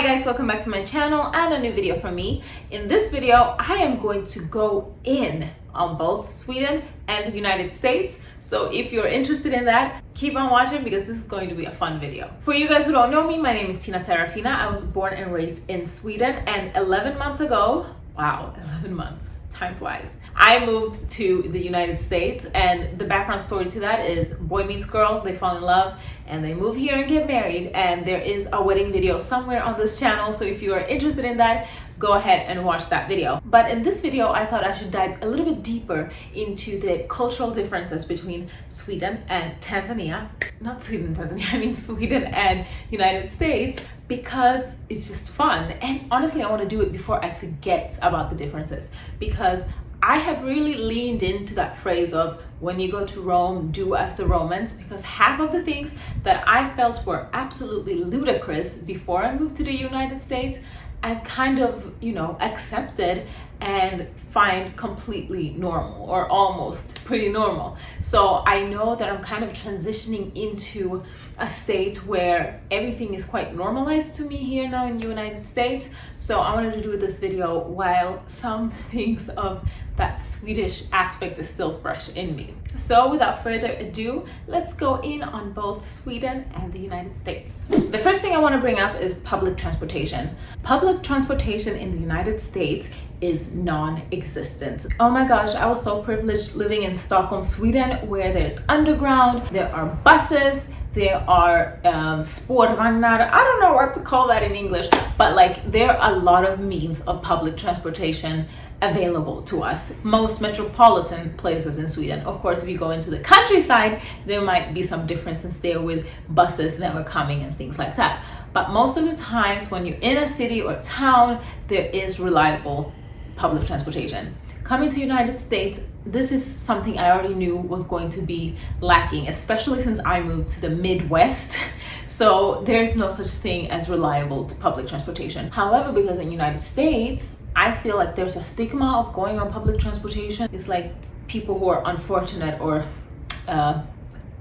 Hi guys, welcome back to my channel and a new video from me. In this video, I am going to go in on both Sweden and the United States. So if you're interested in that, keep on watching because this is going to be a fun video. For you guys who don't know me, my name is Tina Serafina. I was born and raised in Sweden, and 11 months ago, wow, 11 months, time flies, I moved to the United States. And the background story to that is boy meets girl, they fall in love and they move here and get married, and there is a wedding video somewhere on this channel. So if you are interested in that, go ahead and watch that video. But in this video, I thought I should dive a little bit deeper into the cultural differences between Sweden and Tanzania. Not Sweden and Tanzania, I mean Sweden and United States, because it's just fun. And honestly, I want to do it before I forget about the differences, because I have really leaned into that phrase of when you go to Rome, do as the Romans, because half of the things that I felt were absolutely ludicrous before I moved to the United States, I've kind of, accepted and find completely normal, or almost pretty normal. So I know that I'm kind of transitioning into a state where everything is quite normalized to me here now in the United States. So I wanted to do this video while some things of that Swedish aspect is still fresh in me. So without further ado, let's go in on both Sweden and the United States. The first thing I want to bring up is public transportation. Public transportation in the United States is non-existent. Oh my gosh, I was so privileged living in Stockholm, Sweden, where there's underground, there are buses, there are spårvagnar. I don't know what to call that in English, but there are a lot of means of public transportation available to us. Most metropolitan places in Sweden. Of course, if you go into the countryside, there might be some differences there with buses never coming and things like that. But most of the times when you're in a city or town, there is reliable public transportation. Coming to United States, this is something I already knew was going to be lacking, especially since I moved to the Midwest. So there's no such thing as reliable public transportation. However, because in the United States, I feel like there's a stigma of going on public transportation. It's like people who are unfortunate or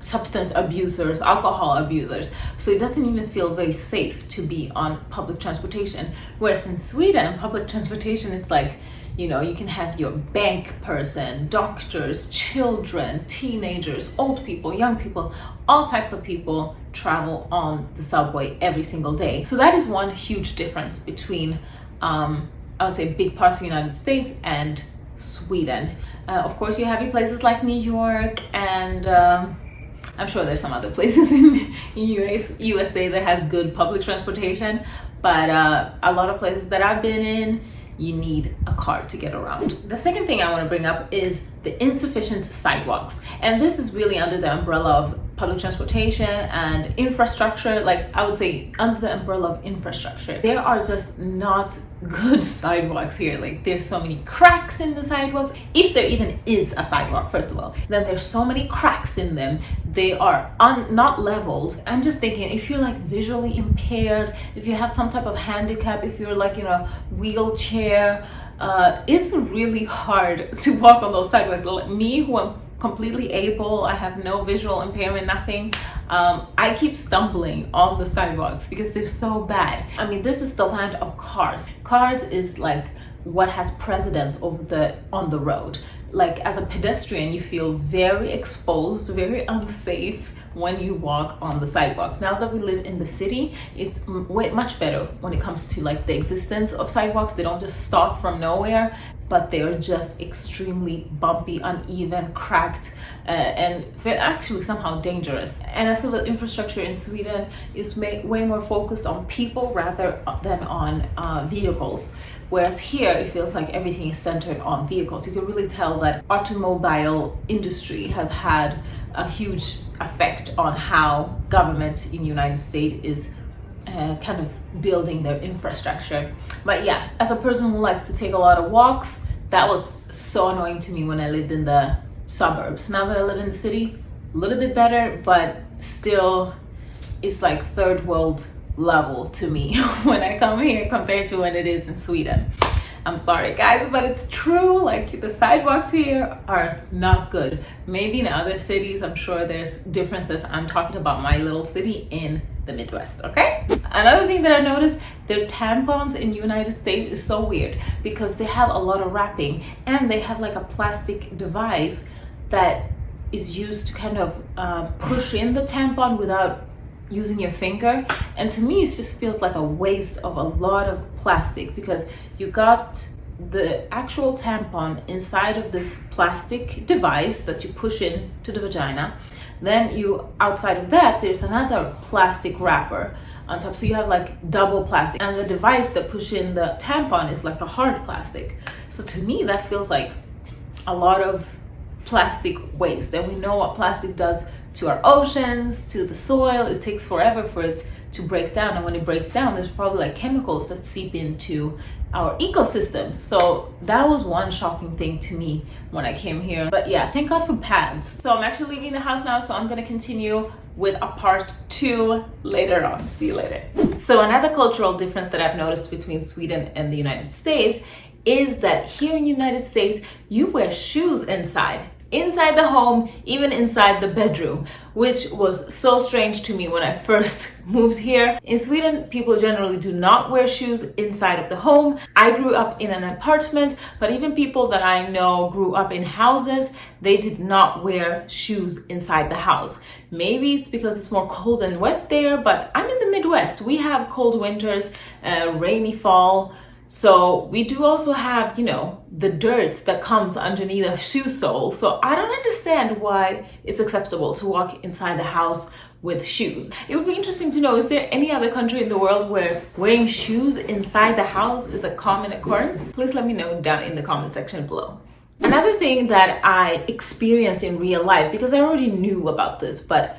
substance abusers, alcohol abusers. So it doesn't even feel very safe to be on public transportation. Whereas in Sweden, public transportation is like, you can have your bank person, doctors, children, teenagers, old people, young people, all types of people travel on the subway every single day. So that is one huge difference between, I would say, big parts of the United States and Sweden. Of course, you have your places like New York, and I'm sure there's some other places in USA that has good public transportation, but a lot of places that I've been in, you need a car to get around. The second thing I want to bring up is the insufficient sidewalks. And this is really under the umbrella of public transportation and infrastructure. I would say under the umbrella of infrastructure. There are just not good sidewalks here. There's so many cracks in the sidewalks. If there even is a sidewalk, first of all, then there's so many cracks in them. They are not leveled. I'm just thinking, if you're visually impaired, if you have some type of handicap, if you're in a wheelchair, it's really hard to walk on those sidewalks. Me, who am completely able, I have no visual impairment, nothing, I keep stumbling on the sidewalks because they're so bad. I mean, this is the land of cars. Cars is what has precedence on the road. As a pedestrian, you feel very exposed, very unsafe when you walk on the sidewalk. Now that we live in the city, it's much better when it comes to the existence of sidewalks. They don't just stop from nowhere, but they are just extremely bumpy, uneven, cracked, and actually somehow dangerous. And I feel that infrastructure in Sweden is way more focused on people rather than on vehicles. Whereas here, it feels like everything is centered on vehicles. You can really tell that automobile industry has had a huge effect on how government in the United States is kind of building their infrastructure. But yeah, as a person who likes to take a lot of walks, that was so annoying to me when I lived in the suburbs. Now that I live in the city, a little bit better, but still it's third world level to me when I come here compared to when it is in Sweden. I'm sorry guys, but it's true. The sidewalks here are not good. Maybe in other cities, I'm sure there's differences. I'm talking about my little city in the Midwest, okay? Another thing that I noticed, their tampons in United States is so weird because they have a lot of wrapping and they have like a plastic device that is used to kind of push in the tampon without using your finger. And to me, it just feels like a waste of a lot of plastic because you got the actual tampon inside of this plastic device that you push in to the vagina. Then you, outside of that, there's another plastic wrapper on top. So you have like double plastic, and the device that push in the tampon is like a hard plastic. So to me, that feels like a lot of plastic waste. And we know what plastic does to our oceans, to the soil. It takes forever for it to break down, and when it breaks down, there's probably like chemicals that seep into our ecosystems. So that was one shocking thing to me when I came here. But yeah, thank God for pads. So I'm actually leaving the house now, so I'm gonna continue with a part 2 later on. See you later. So another cultural difference that I've noticed between Sweden and the United States is that here in the United States, you wear shoes inside the home, even inside the bedroom, which was so strange to me when I first moved here. In Sweden, people generally do not wear shoes inside of the home. I grew up in an apartment, but even people that I know grew up in houses, they did not wear shoes inside the house. Maybe it's because it's more cold and wet there, but I'm in the Midwest. We have cold winters, rainy fall. So we do also have, you know, the dirt that comes underneath a shoe sole. So I don't understand why it's acceptable to walk inside the house with shoes. It would be interesting to know, is there any other country in the world where wearing shoes inside the house is a common occurrence? Please let me know down in the comment section below. Another thing that I experienced in real life, because I already knew about this, but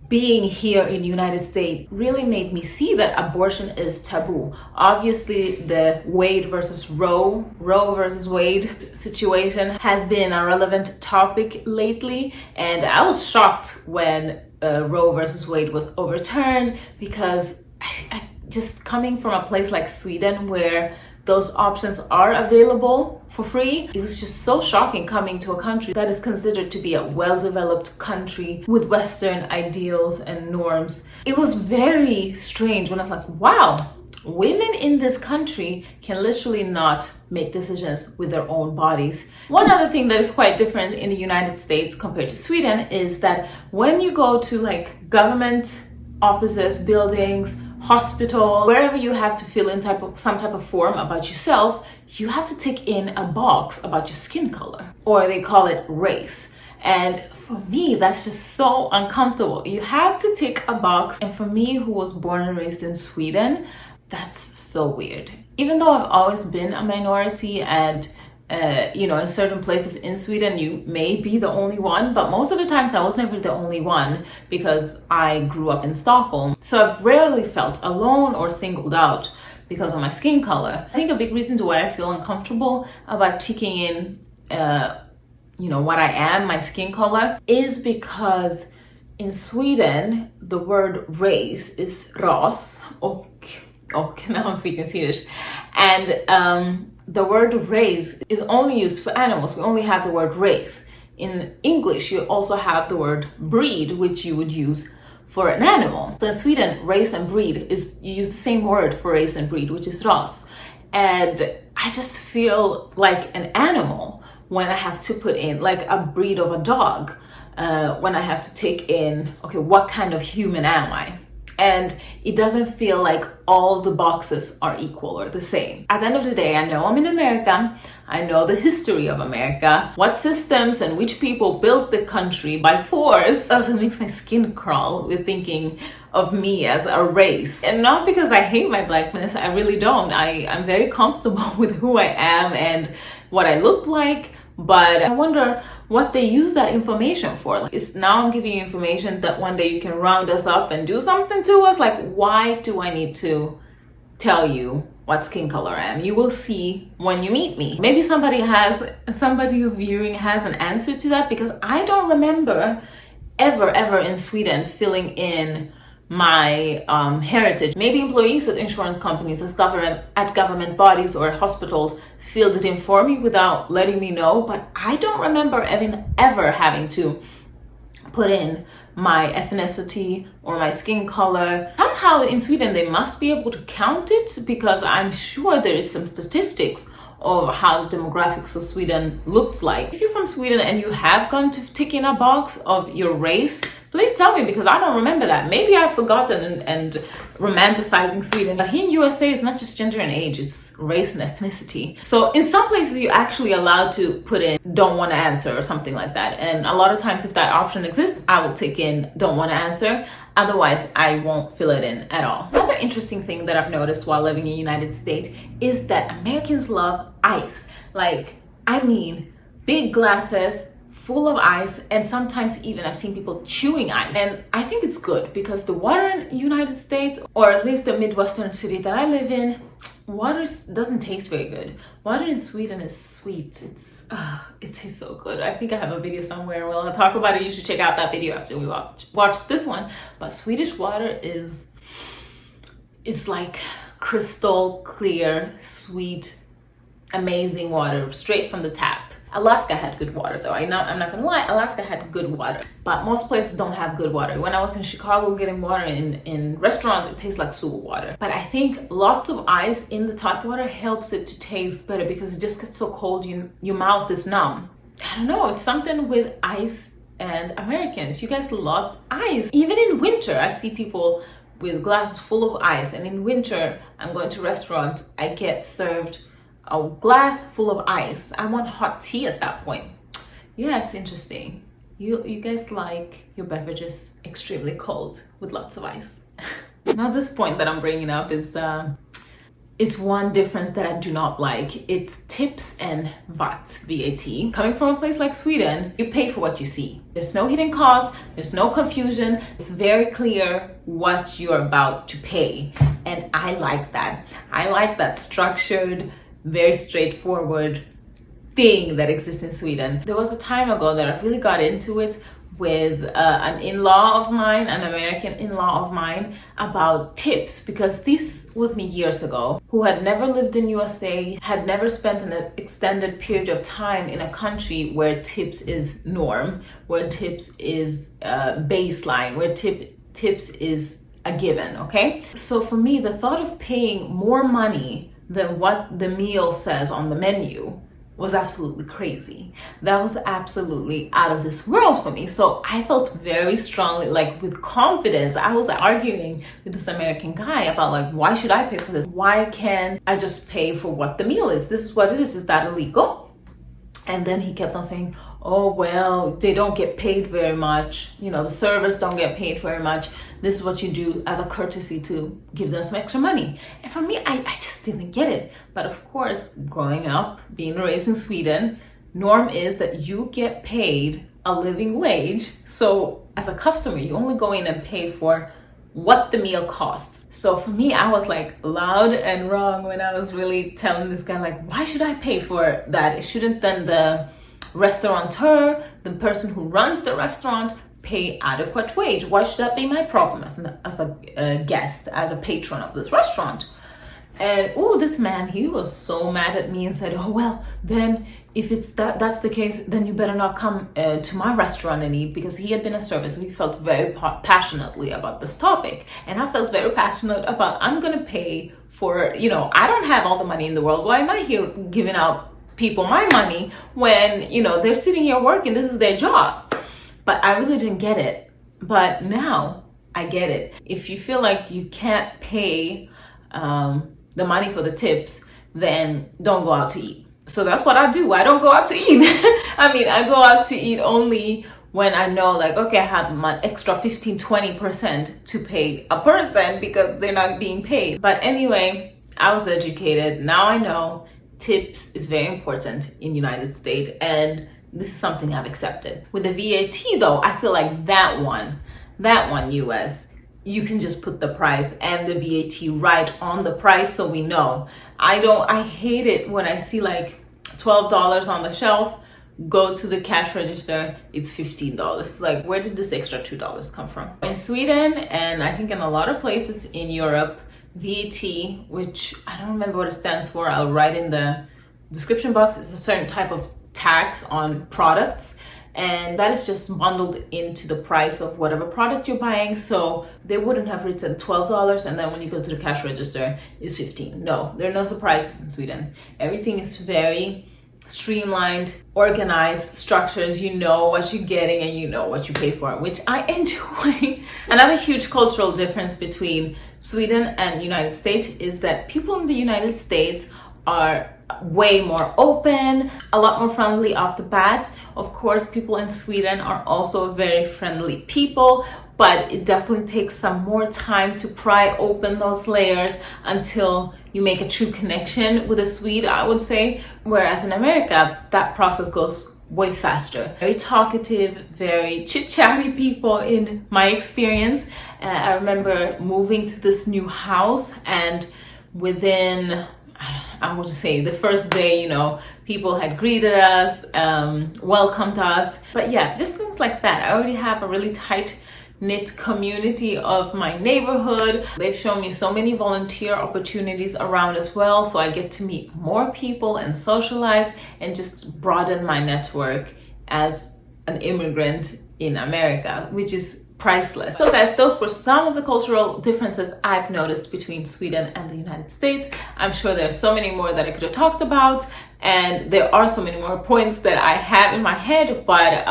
being here in the United States really made me see that abortion is taboo. Obviously, the Wade versus Roe versus Wade situation has been a relevant topic lately, and I was shocked when Roe versus Wade was overturned, because I just coming from a place like Sweden where those options are available for free. It was just so shocking coming to a country that is considered to be a well-developed country with Western ideals and norms. It was very strange when I was like, wow, women in this country can literally not make decisions with their own bodies. One other thing that is quite different in the United States compared to Sweden is that when you go to like government offices, buildings, hospital, wherever you have to fill in some type of form about yourself, you have to tick in a box about your skin color, or they call it race. And for me, that's just so uncomfortable. You have to tick a box, and for me, who was born and raised in Sweden, that's so weird. Even though I've always been a minority, and you know, in certain places in Sweden, you may be the only one, but most of the times I was never the only one because I grew up in Stockholm. So I've rarely felt alone or singled out because of my skin color. I think a big reason to why I feel uncomfortable about ticking in, you know, what I am, my skin color, is because in Sweden, the word race is ras, och now I'm speaking Swedish, and the word race is only used for animals. We only have the word race. In English, you also have the word breed, which you would use for an animal. So in Sweden, race and breed is, you use the same word for race and breed, which is ras. And I just feel like an animal when I have to put in like a breed of a dog, when I have to take in, okay, what kind of human am I? And it doesn't feel like all the boxes are equal or the same. At the end of the day, I know I'm in America. I know the history of America, what systems and which people built the country by force. It makes my skin crawl with thinking of me as a race. And not because I hate my blackness, I really don't. I'm very comfortable with who I am and what I look like. But I wonder what they use that information for. Like, it's now I'm giving you information that one day you can round us up and do something to us. Like, why do I need to tell you what skin color I am? You will see when you meet me. Maybe somebody who's viewing has an answer to that, because I don't remember ever in Sweden filling in my heritage. Maybe employees at insurance companies, at government bodies or hospitals filled it in for me without letting me know, but I don't remember ever having to put in my ethnicity or my skin color. Somehow in Sweden they must be able to count it, because I'm sure there is some statistics of how the demographics of Sweden looks like. If you're from Sweden and you have gone to tick in a box of your race, please tell me, because I don't remember that. Maybe I've forgotten and romanticizing Sweden. But here in USA, it's not just gender and age, it's race and ethnicity. So in some places, you're actually allowed to put in don't want to answer or something like that. And a lot of times if that option exists, I will tick in don't want to answer. Otherwise, I won't fill it in at all. Another interesting thing that I've noticed while living in the United States is that Americans love ice. Like, I mean, big glasses full of ice, and sometimes even I've seen people chewing ice. And I think it's good, because the water in the United States, or at least the Midwestern city that I live in, water doesn't taste very good. Water in Sweden is sweet. It tastes so good. I think I have a video somewhere where I'll talk about it. You should check out that video after we watch this one. But Swedish water is like crystal clear, sweet, amazing water straight from the tap. Alaska had good water though. I'm not gonna lie, Alaska had good water, but most places don't have good water. When I was in Chicago getting water in restaurants, it tastes like sewer water. But I think lots of ice in the tap water helps it to taste better, because it just gets so cold, your mouth is numb. I don't know, it's something with ice and Americans. You guys love ice. Even in winter, I see people with glasses full of ice, and in winter, I'm going to restaurants, I get served a glass full of ice. I want hot tea at that point. Yeah, it's interesting. You guys like your beverages extremely cold with lots of ice. Now this point that I'm bringing up is one difference that I do not like. It's tips and VAT. Coming from a place like Sweden, you pay for what you see. There's no hidden cost, there's no confusion. It's very clear what you're about to pay. And I like that. I like that structured, very straightforward thing that exists in Sweden. There was a time ago that I really got into it with an in-law of mine, an American in-law of mine, about tips, because this was me years ago, who had never lived in USA, had never spent an extended period of time in a country where tips is norm, where tips is baseline, where tips is a given, okay? So for me, the thought of paying more money than what the meal says on the menu was absolutely crazy. That was absolutely out of this world for me. So I felt very strongly, like with confidence, I was arguing with this American guy about like, why should I pay for this? Why can't I just pay for what the meal is? This is what it is that illegal? And then he kept on saying, oh, well, they don't get paid very much. You know, the servers don't get paid very much. This is what you do as a courtesy to give them some extra money. And for me, I just didn't get it. But of course, growing up, being raised in Sweden, norm is that you get paid a living wage. So as a customer, you only go in and pay for what the meal costs. So for me, I was like loud and wrong when I was really telling this guy, like, why should I pay for that? It shouldn't then the restaurateur, the person who runs the restaurant, pay adequate wage? Why should that be my problem as a guest, as a patron of this restaurant? And this man, he was so mad at me and said, oh, well, then if it's that's the case, then you better not come to my restaurant and eat, because he had been a server. So he felt very passionately about this topic. And I felt very passionate about, I'm going to pay for, I don't have all the money in the world. Why am I here giving out people my money when, they're sitting here working? This is their job. But I really didn't get it. But now I get it. If you feel like you can't pay the money for the tips, then don't go out to eat. So that's what I do. I don't go out to eat. I go out to eat only when I know, like, okay, I have my extra 15-20% to pay a person because they're not being paid. But anyway, I was educated. Now I know tips is very important in the United States, and this is something I've accepted. With the VAT though, I feel like that one US, you can just put the price and the VAT right on the price so we know. I hate it when I see like $12 on the shelf, go to the cash register, it's $15. It's like, where did this extra $2 come from? In Sweden, and I think in a lot of places in Europe, VAT, which I don't remember what it stands for, I'll write in the description box, it's a certain type of tax on products. and that is just bundled into the price of whatever product you're buying. So they wouldn't have written $12 and then when you go to the cash register it's 15. No, there are no surprises in Sweden. Everything is very streamlined, organized, structures. You know what you're getting and you know what you pay for, which I enjoy. Another huge cultural difference between Sweden and United States is that people in the United States are way more open, a lot more friendly off the bat. Of course, people in Sweden are also very friendly people, but it definitely takes some more time to pry open those layers until you make a true connection with a Swede, I would say. Whereas in America, that process goes way faster. Very talkative, very chit-chatty people in my experience. I remember moving to this new house, and within, I would say, the first day, you know, people had greeted us, welcomed us. But yeah, just things like that. I already have a really tight knit community of my neighborhood. They've shown me so many volunteer opportunities around as well, so I get to meet more people and socialize and just broaden my network as an immigrant in America, which is priceless. So guys, those were some of the cultural differences I've noticed between Sweden and the United States. I'm sure there are so many more that I could have talked about, and there are so many more points that I have in my head, but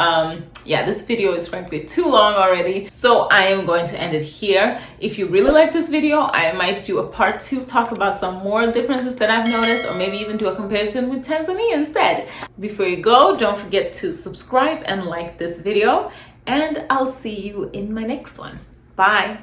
yeah, this video is frankly too long already, so I am going to end it here. If you really like this video, I might do a part 2, talk about some more differences that I've noticed, or maybe even do a comparison with Tanzania instead. Before you go, don't forget to subscribe and like this video, and I'll see you in my next one. Bye!